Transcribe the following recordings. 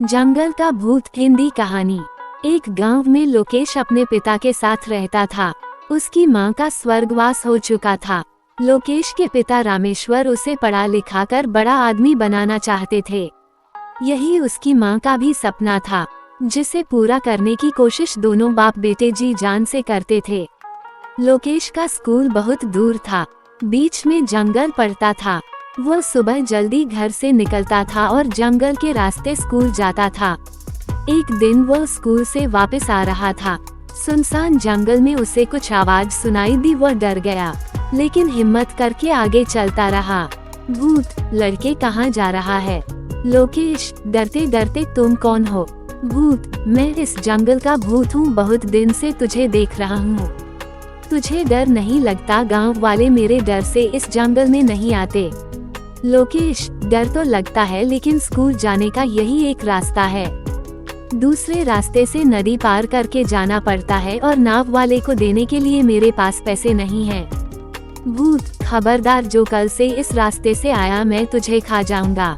जंगल का भूत हिंदी कहानी। एक गांव में लोकेश अपने पिता के साथ रहता था। उसकी मां का स्वर्गवास हो चुका था। लोकेश के पिता रामेश्वर उसे पढ़ा लिखा कर बड़ा आदमी बनाना चाहते थे। यही उसकी मां का भी सपना था, जिसे पूरा करने की कोशिश दोनों बाप बेटे जी जान से करते थे। लोकेश का स्कूल बहुत दूर था, बीच में जंगल पड़ता था। वह सुबह जल्दी घर से निकलता था और जंगल के रास्ते स्कूल जाता था। एक दिन वह स्कूल से वापस आ रहा था। सुनसान जंगल में उसे कुछ आवाज सुनाई दी। वह डर गया, लेकिन हिम्मत करके आगे चलता रहा। भूत, लड़के कहाँ जा रहा है? लोकेश डरते डरते, तुम कौन हो? भूत, मैं इस जंगल का भूत हूँ, बहुत दिन से तुझे देख रहा हूँ। तुझे डर नहीं लगता? गांव वाले मेरे डर से इस जंगल में नहीं आते। लोकेश, डर तो लगता है, लेकिन स्कूल जाने का यही एक रास्ता है। दूसरे रास्ते से नदी पार करके जाना पड़ता है और नाव वाले को देने के लिए मेरे पास पैसे नहीं हैं। भूत, खबरदार, जो कल से इस रास्ते से आया मैं तुझे खा जाऊंगा।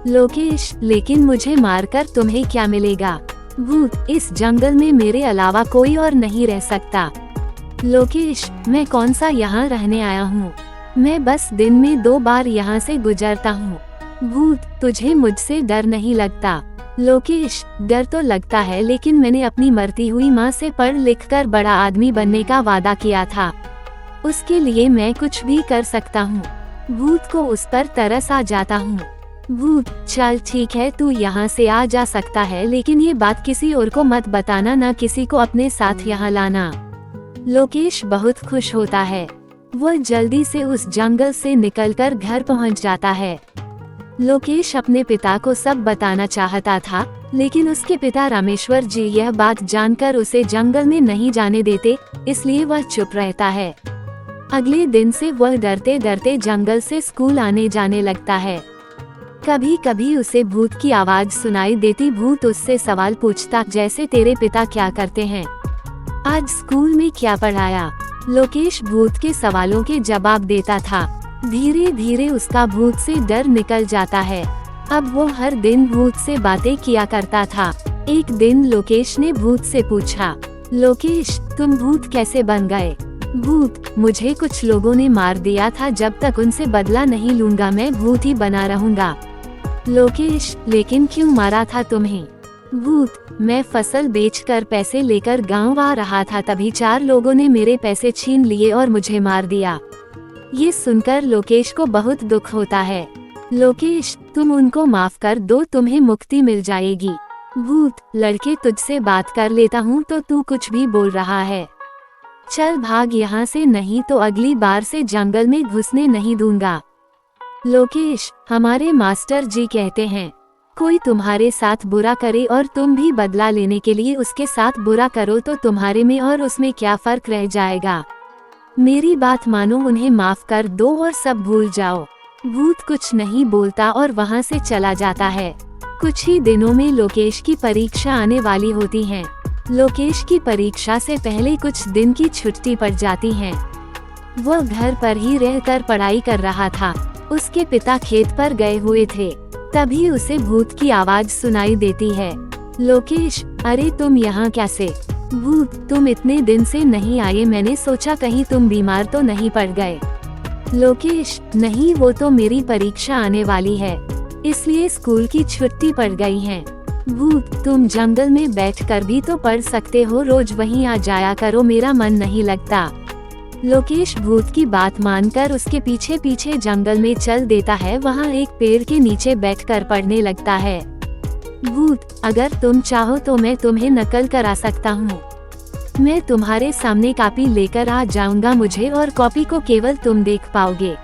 लोकेश, लेकिन मुझे मारकर तुम्हें क्या मिलेगा? भूत, इस जंगल में मेरे अलावा कोई और नहीं रह सकता। लोकेश, मैं कौन सा यहाँ रहने आया हूँ? मैं बस दिन में 2 बार यहाँ से गुजरता हूँ। भूत, तुझे मुझसे डर नहीं लगता? लोकेश, डर तो लगता है, लेकिन मैंने अपनी मरती हुई माँ से पढ़ लिख कर बड़ा आदमी बनने का वादा किया था। उसके लिए मैं कुछ भी कर सकता हूँ। भूत को उस पर तरस आ जाता हूँ। भूत, चल ठीक है, तू यहाँ से आ जा सकता है, लेकिन ये बात किसी और को मत बताना, ना किसी को अपने साथ यहाँ लाना। लोकेश बहुत खुश होता है। वह जल्दी से उस जंगल से निकलकर घर पहुंच जाता है। लोकेश अपने पिता को सब बताना चाहता था, लेकिन उसके पिता रामेश्वर जी यह बात जानकर उसे जंगल में नहीं जाने देते, इसलिए वह चुप रहता है। अगले दिन से वह डरते डरते जंगल से स्कूल आने जाने लगता है। कभी कभी उसे भूत की आवाज सुनाई देती। भूत उससे सवाल पूछता, जैसे तेरे पिता क्या करते हैं? आज स्कूल में क्या पढ़ाया? लोकेश भूत के सवालों के जवाब देता था। धीरे धीरे उसका भूत से डर निकल जाता है। अब वो हर दिन भूत से बातें किया करता था। एक दिन लोकेश ने भूत से पूछा, लोकेश, तुम भूत कैसे बन गए? भूत, मुझे कुछ लोगों ने मार दिया था, जब तक उनसे बदला नहीं लूंगा मैं भूत ही बना रहूंगा। लोकेश, लेकिन क्यों मारा था तुम्हें? भूत, मैं फसल बेचकर पैसे लेकर गांव आ रहा था, तभी 4 लोगों ने मेरे पैसे छीन लिए और मुझे मार दिया। ये सुनकर लोकेश को बहुत दुख होता है। लोकेश, तुम उनको माफ कर दो, तुम्हें मुक्ति मिल जाएगी। भूत, लड़के, तुझसे बात कर लेता हूँ तो तू कुछ भी बोल रहा है। चल भाग यहाँ से, नहीं तो अगली बार से जंगल में घुसने नहीं दूंगा। लोकेश, हमारे मास्टर जी कहते हैं, कोई तुम्हारे साथ बुरा करे और तुम भी बदला लेने के लिए उसके साथ बुरा करो तो तुम्हारे में और उसमें क्या फर्क रह जाएगा? मेरी बात मानो, उन्हें माफ कर दो और सब भूल जाओ। भूत कुछ नहीं बोलता और वहां से चला जाता है। कुछ ही दिनों में लोकेश की परीक्षा आने वाली होती है। लोकेश की परीक्षा से पहले कुछ दिन की छुट्टी पड़ जाती है। वह घर पर ही रहकर पढ़ाई कर रहा था। उसके पिता खेत पर गए हुए थे। तभी उसे भूत की आवाज सुनाई देती है, लोकेश, अरे तुम यहाँ कैसे? भूत, तुम इतने दिन से नहीं आए, मैंने सोचा कहीं तुम बीमार तो नहीं पड़ गए। लोकेश, नहीं, वो तो मेरी परीक्षा आने वाली है, इसलिए स्कूल की छुट्टी पड़ गई है। भूत, तुम जंगल में बैठकर भी तो पढ़ सकते हो, रोज वहीं आ जाया करो, मेरा मन नहीं लगता। लोकेश भूत की बात मानकर उसके पीछे पीछे जंगल में चल देता है। वहाँ एक पेड़ के नीचे बैठकर पढ़ने लगता है। भूत, अगर तुम चाहो तो मैं तुम्हें नकल करा सकता हूँ। मैं तुम्हारे सामने कॉपी लेकर आ जाऊंगा, मुझे और कॉपी को केवल तुम देख पाओगे।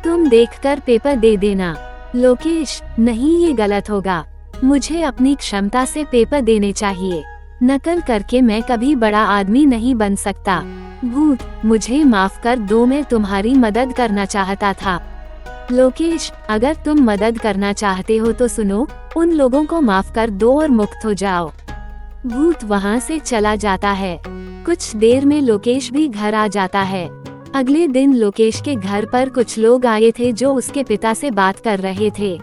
तुम देखकर पेपर दे देना। लोकेश, नहीं, ये गलत होगा, मुझे अपनी क्षमता से पेपर देने चाहिए। नकल करके मैं कभी बड़ा आदमी नहीं बन सकता। भूत, मुझे माफ कर दो, मैं तुम्हारी मदद करना चाहता था। लोकेश, अगर तुम मदद करना चाहते हो तो सुनो, उन लोगों को माफ कर दो और मुक्त हो जाओ। भूत वहाँ से चला जाता है। कुछ देर में लोकेश भी घर आ जाता है। अगले दिन लोकेश के घर पर कुछ लोग आए थे जो उसके पिता से बात कर रहे थे।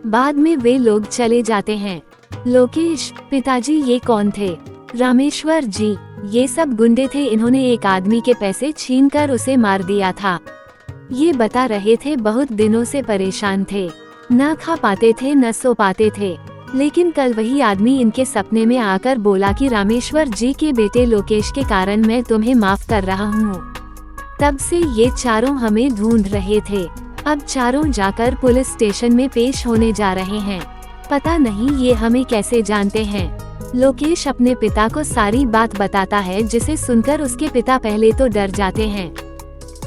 बाद में वे लोग चले जाते हैं। लोकेश, पिताजी ये कौन थे? रामेश्वर जी, ये सब गुंडे थे, इन्होंने एक आदमी के पैसे छीनकर उसे मार दिया था। ये बता रहे थे बहुत दिनों से परेशान थे, न खा पाते थे न सो पाते थे। लेकिन कल वही आदमी इनके सपने में आकर बोला कि रामेश्वर जी के बेटे लोकेश के कारण मैं तुम्हें माफ कर रहा हूँ। तब से ये चारों हमें ढूंढ रहे थे। अब चारों जाकर पुलिस स्टेशन में पेश होने जा रहे हैं। पता नहीं ये हमें कैसे जानते हैं। लोकेश अपने पिता को सारी बात बताता है, जिसे सुनकर उसके पिता पहले तो डर जाते हैं,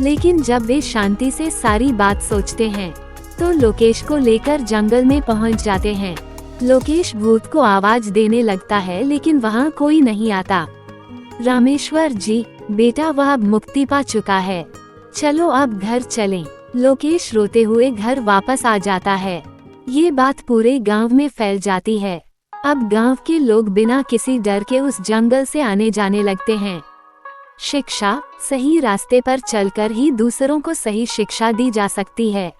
लेकिन जब वे शांति से सारी बात सोचते हैं तो लोकेश को लेकर जंगल में पहुंच जाते हैं। लोकेश भूत को आवाज देने लगता है, लेकिन वहां कोई नहीं आता। रामेश्वर जी बेटा, वह अब मुक्ति पा चुका है, चलो अब घर चलें। लोकेश रोते हुए घर वापस आ जाता है। ये बात पूरे गांव में फैल जाती है। अब गांव के लोग बिना किसी डर के उस जंगल से आने जाने लगते हैं। शिक्षा, सही रास्ते पर चलकर ही दूसरों को सही शिक्षा दी जा सकती है।